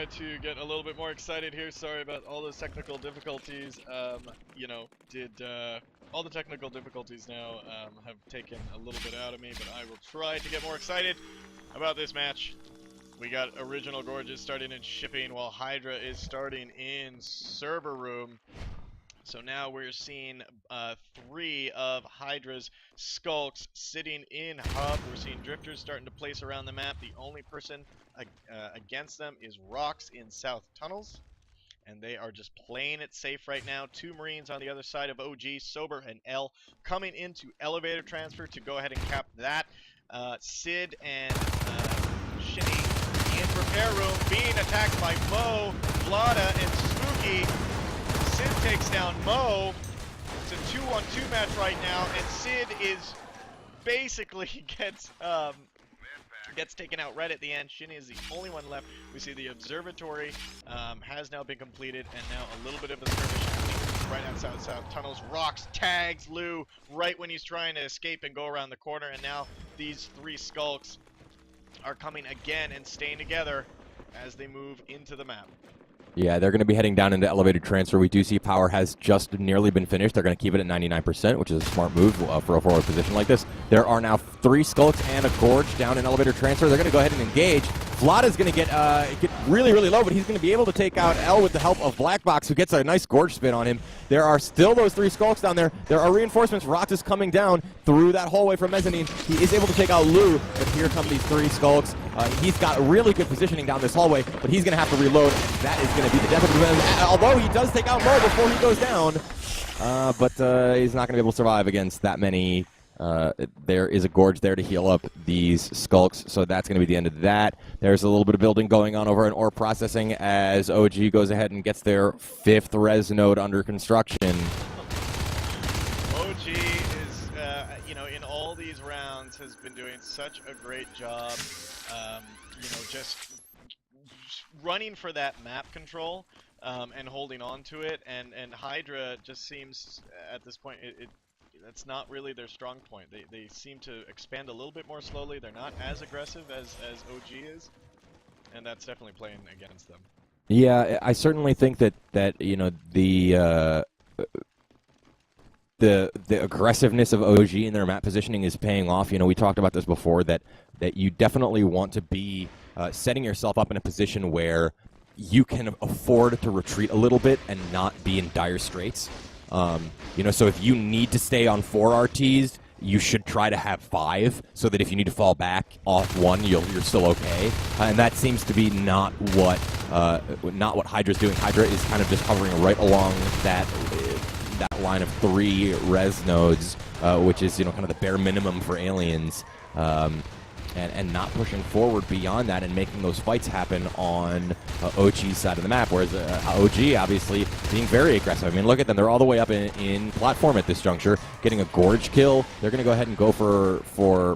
try to get a little bit more excited here. Sorry about all those technical difficulties. All the technical difficulties now have taken a little bit out of me, but I will try to get more excited about this match. We got original Gorges starting in shipping while Hydra is starting in server room. So now we're seeing 3 of Hydra's skulks sitting in hub. We're seeing drifters starting to place around the map. The only person against them is Rocks in South Tunnels. And they are just playing it safe right now. 2 Marines on the other side of OG, Sober and L, coming into elevator transfer to go ahead and cap that. Sid and Shinny in repair room being attacked by Mo, Vlada, and Spooky. Sid takes down Mo. It's a 2-on-2 match right now, and Sid is basically gets taken out right at the end. Shinny is the only one left. We see the observatory has now been completed, and now a little bit of a skirmish happening right outside South Tunnels. Rocks tags Lou right when he's trying to escape and go around the corner, and now these 3 skulks are coming again and staying together as they move into the map. Yeah, they're going to be heading down into elevated transfer. We do see power has just nearly been finished. They're going to keep it at 99%, which is a smart move for a forward position like this. There are now 3 skulks and a Gorge down in elevator transfer. They're going to go ahead and engage. Vlada's going to get really, really low, but he's going to be able to take out L with the help of Black Box, who gets a nice Gorge spin on him. There are still those 3 skulks down there. There are reinforcements. Rocks is coming down through that hallway from Mezzanine. He is able to take out Lou, but here come these 3 skulks. He's got really good positioning down this hallway, but he's going to have to reload. That is going to be the death of him. Although he does take out Mo before he goes down, but he's not going to be able to survive against that many. There is a Gorge there to heal up these skulks, so that's going to be the end of that. There's a little bit of building going on over in ore processing as OG goes ahead and gets their 5th res node under construction. OG is, in all these rounds has been doing such a great job, just running for that map control and holding on to it, and Hydra just seems, at this point, that's not really their strong point. They seem to expand a little bit more slowly. They're not as aggressive as OG is, and that's definitely playing against them. Yeah, I certainly think that the aggressiveness of OG in their map positioning is paying off. We talked about this before, that you definitely want to be setting yourself up in a position where you can afford to retreat a little bit and not be in dire straits. So if you need to stay on 4 RTs, you should try to have 5, so that if you need to fall back off 1, you're still okay. And that seems to be not what Hydra's doing. Hydra is kind of just hovering right along that line of 3 res nodes, which is kind of the bare minimum for aliens. And not pushing forward beyond that and making those fights happen on OG's side of the map, whereas OG obviously being very aggressive. I mean, look at them. They're all the way up in platform at this juncture, getting a Gorge kill. They're going to go ahead and go for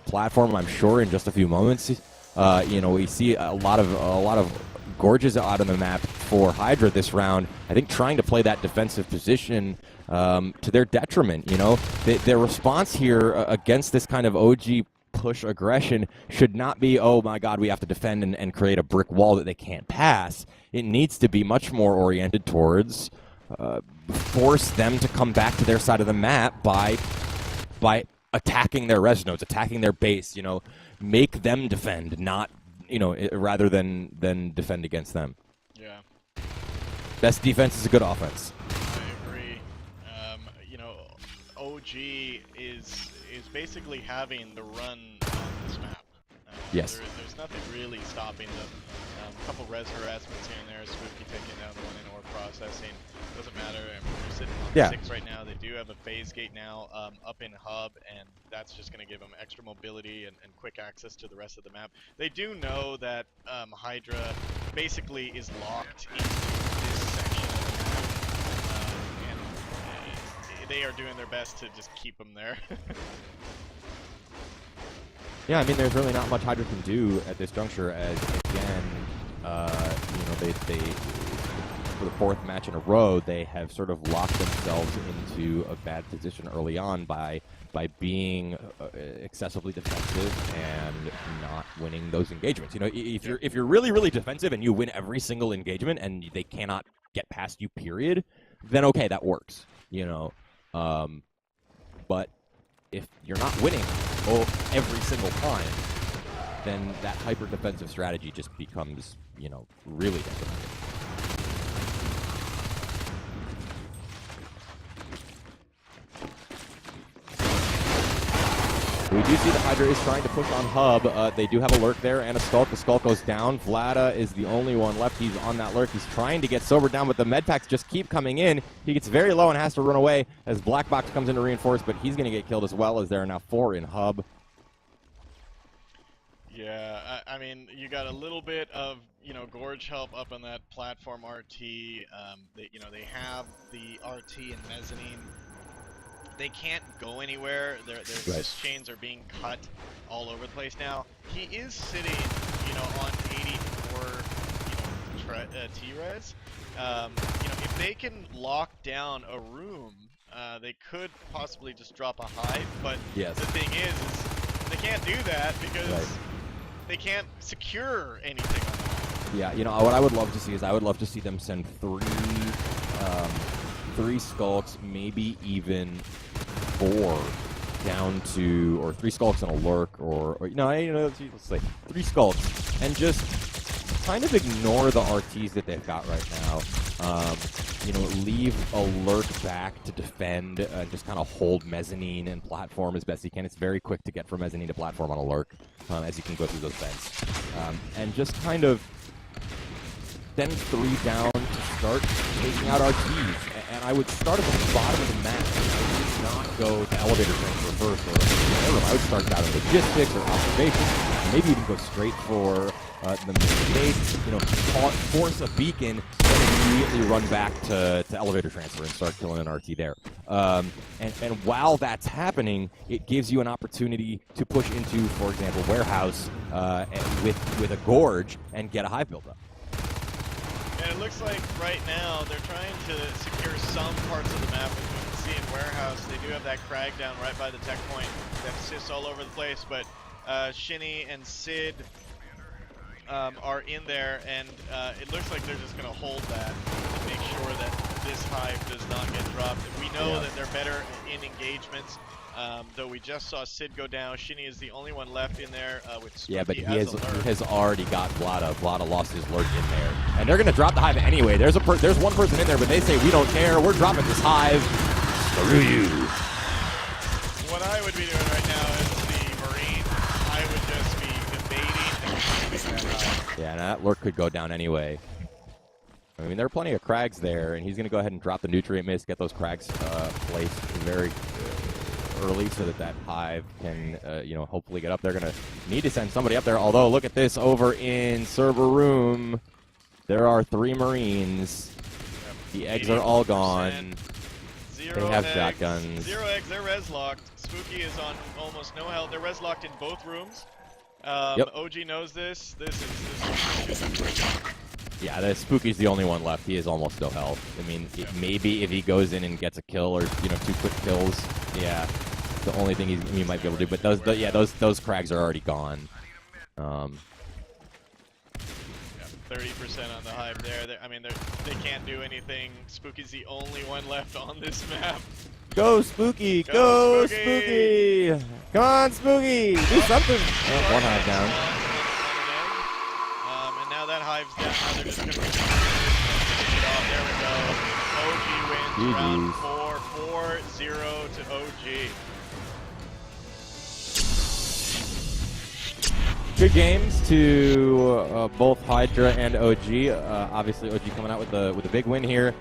platform, I'm sure, in just a few moments. We see a lot of Gorges out on the map for Hydra this round, I think trying to play that defensive position to their detriment. Their response here against this kind of OG push aggression should not be, oh my god, we have to defend and create a brick wall that they can't pass. It needs to be much more oriented towards force them to come back to their side of the map by attacking their res nodes, attacking their base, make them defend, not, rather than defend against them. Yeah. Best defense is a good offense. I agree. OG is basically having the run on this map. Yes. There's nothing really stopping them. A couple res harassments here and there. Spooky taking down the one in ore processing. Doesn't matter. I mean, they're sitting on 6 right now. They do have a phase gate now up in hub, and that's just going to give them extra mobility and quick access to the rest of the map. They do know that Hydra basically is locked into this section of the map, and they are doing their best to just keep them there. Yeah, I mean, there's really not much Hydra can do at this juncture, as, again, for the 4th match in a row, they have sort of locked themselves into a bad position early on by being excessively defensive and not winning those engagements. You know, if you're really, really defensive and you win every single engagement and they cannot get past you, period, then okay, that works. You know, but if you're not winning every single time, then that hyper defensive strategy just becomes, you know, really detrimental. We do see the Hydra is trying to push on Hub. They do have a lurk there and a Skulk. The Skulk goes down. Vlada is the only one left. He's on that lurk. He's trying to get Sober down, but the med packs just keep coming in. He gets very low and has to run away as Black Box comes in to reinforce, but he's going to get killed as well, as there are now 4 in Hub. Yeah, I mean, you got a little bit of, you know, Gorge help up on that platform RT. They have the RT and mezzanine. They can't go anywhere. Their assist chains are being cut all over the place now. He is sitting, you know, on 84, T-res. If they can lock down a room, they could possibly just drop a hive. But the thing is they can't do that because they can't secure anything on that. Yeah, you know, what I would love to see is I would love to see them send 3 Skulks, maybe even 4 down to, or 3 Skulks and a lurk, or let's say 3 Skulks, and just kind of ignore the RTs that they've got right now. Leave a lurk back to defend and just kind of hold mezzanine and platform as best you can. It's very quick to get from mezzanine to platform on a lurk, as you can go through those vents. And just kind of then 3 down to start taking out RTs. And I would start at the bottom of the map. I would not go to elevator transfer first or whatever. I would start out in logistics or observation. Maybe even go straight for the mid-base, force a beacon, and immediately run back to elevator transfer and start killing an RT there. And while that's happening, it gives you an opportunity to push into, for example, warehouse with a gorge and get a hive build up. And it looks like right now they're trying to secure some parts of the map. As you can see in warehouse, they do have that crag down right by the tech point that assists all over the place, but Shinny and Sid are in there, and it looks like they're just going to hold that to make sure that this hive does not get dropped. We know that they're better in engagements, though we just saw Sid go down. Shinny is the only one left in there with Spooky but he as has already got Vlada. Vlada lost his lurk in there. And they're going to drop the hive anyway. There's one person in there, but they say, we don't care. We're dropping this hive. Screw you. What I would be doing right now is the Marine. I would just be debating and that hive. Yeah, and that lurk could go down anyway. I mean, there are plenty of crags there, and he's going to go ahead and drop the nutrient mist, get those crags placed very early so that hive can, hopefully get up. They're going to need to send somebody up there, although look at this over in server room. There are 3 Marines. The eggs are all gone. They have shotguns. 0 eggs, they're res locked. Spooky is on almost no health. They're res locked in both rooms. OG knows this. This is yeah, the Spooky's the only one left. He has almost no health. I mean, maybe if he goes in and gets a kill or 2 quick kills, the only thing he might be able to do. But those crags are already gone. 30% on the hive there. They can't do anything. Spooky's the only one left on this map. Go Spooky! Go Spooky! Come on, Spooky! Do something! Oh, one hive down. And now that hive's down. Now they're just going to get off. There we go. OG wins round 4, 4-0 to OG. Good games to both Hydra and OG. Obviously, OG coming out with a big win here.